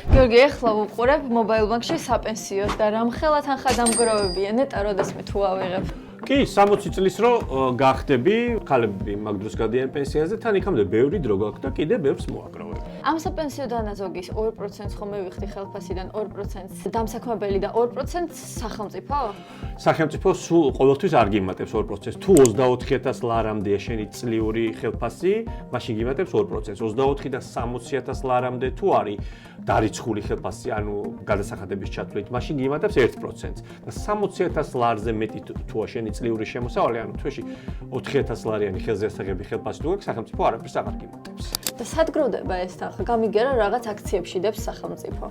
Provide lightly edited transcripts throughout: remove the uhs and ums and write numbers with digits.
გიორგი, ეხლა ვუყურებ მობაილ ბანკში საპენსიოს და რამხელა თანხა დამგროვებია, ნეტა როდესმე თუ ავიღებ. კი, 60 წლის რო გახდები, ხალები მაგ დროს გადიან პენსიაზე, თან იქამდე ბევრი დრო გაქვს და კიდე ბევრს მოაგროვებ. ამ საპენსიო დანაზოგის 2%-ს ხომ მივიხდი ხელფასიდან 2%-ს დამსაქმებელი და 2%-ს სახელმწიფო? სახელმწიფო სულ ყოველთვის არ გიმატებს 2%-ს. თუ 24,000 ლარამდეა შენი წლიური ხელფასი, მაშინ გიმატებს 2%-ს. 24 და 60,000 ლარამდე თუ არის დარიცხული ხელფასი, ანუ გადასახადების ჩათვლით, მაშინ გიმატებს 1%-ს. და 60,000 ლარზე მეტი თუა შენი წლიური შემოსავალი, ანუ თვეში 4,000 ლარიანი ხელზესაღები ხელფასი თუ გაქვს, სახელმწიფო არაფერს აღარ გიმატებს. და სად გროვდება ეს თანხა? გამიგერა რაღაც აქციებში დებს სახელმწიფო.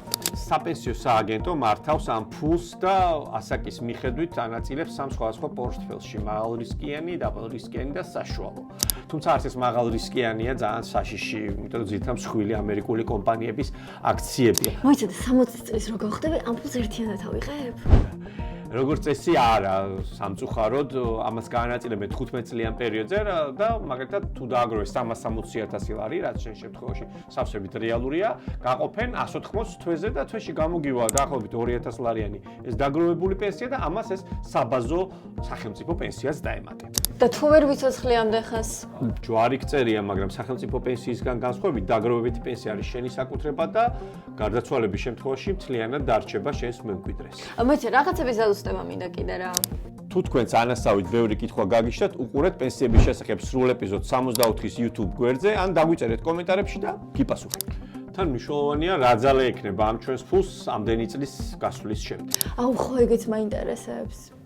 საპენსიო სააგენტო მართავს ამ ფულს და ასაკის მიხედვით ანაწილებს სამ სხვადასხვა პორტფელში: მაღალრისკიანი, დაბალრისკიანი და საშუალო. თუმცა არც ეს მაღალრისკიანია ძალიან საშიში, იმიტომ რომ ძირითადად მსხვილი ამერიკული კომპანიების აქციებია. მოიცადე 60 წლის რო გავხდები, ამ ფულს ერთიანად ავიღებ? როგორც წესი არა, სამწუხაროდ ამას გაანაწილებენ 15 წლიან პერიოდზე და მაგალითად თუ დააგროვეს 360,000 ლარი, რაც შენ შემთხვევაში სავსებით რეალურია, გაყოფენ 180 თვეზე და თვეში გამოგივა დაახლოებით 2,000 ლარიანი ეს დაგროვებული პენსია და ამას ეს საბაზო სახელმწიფო პენსიას დაემატება. და თუ ვერ ვიცოცხლე ამდენ-ხანს? ჯვარი გწერია, მაგრამ სახელმწიფო პენსიისგან განსხვავებით დაგროვებითი პენსია არის შენი საკუთრება და გარდაცვალების შემთხვევაში მთლიანად დარჩება შენს მემკვიდრეს. მოიცადე, რაღაცების დადოსტება მინდა კიდე რა. თუ თქვენს ანასავით ბევრი კითხვა გაგიშთათ, უყურეთ პენსიების შესახებ სრულ ეპიზოდს 64-ის YouTube გვერდზე, ან დაგვიწერეთ კომენტარებში და გიპასუხებთ. თან მნიშვნელოვანია რა ძალე ექნება ამ ჩვენს ფულს ამდენი წლის გასვლის შემდეგ. აუ, ხო ეგეც მაინტერესებს.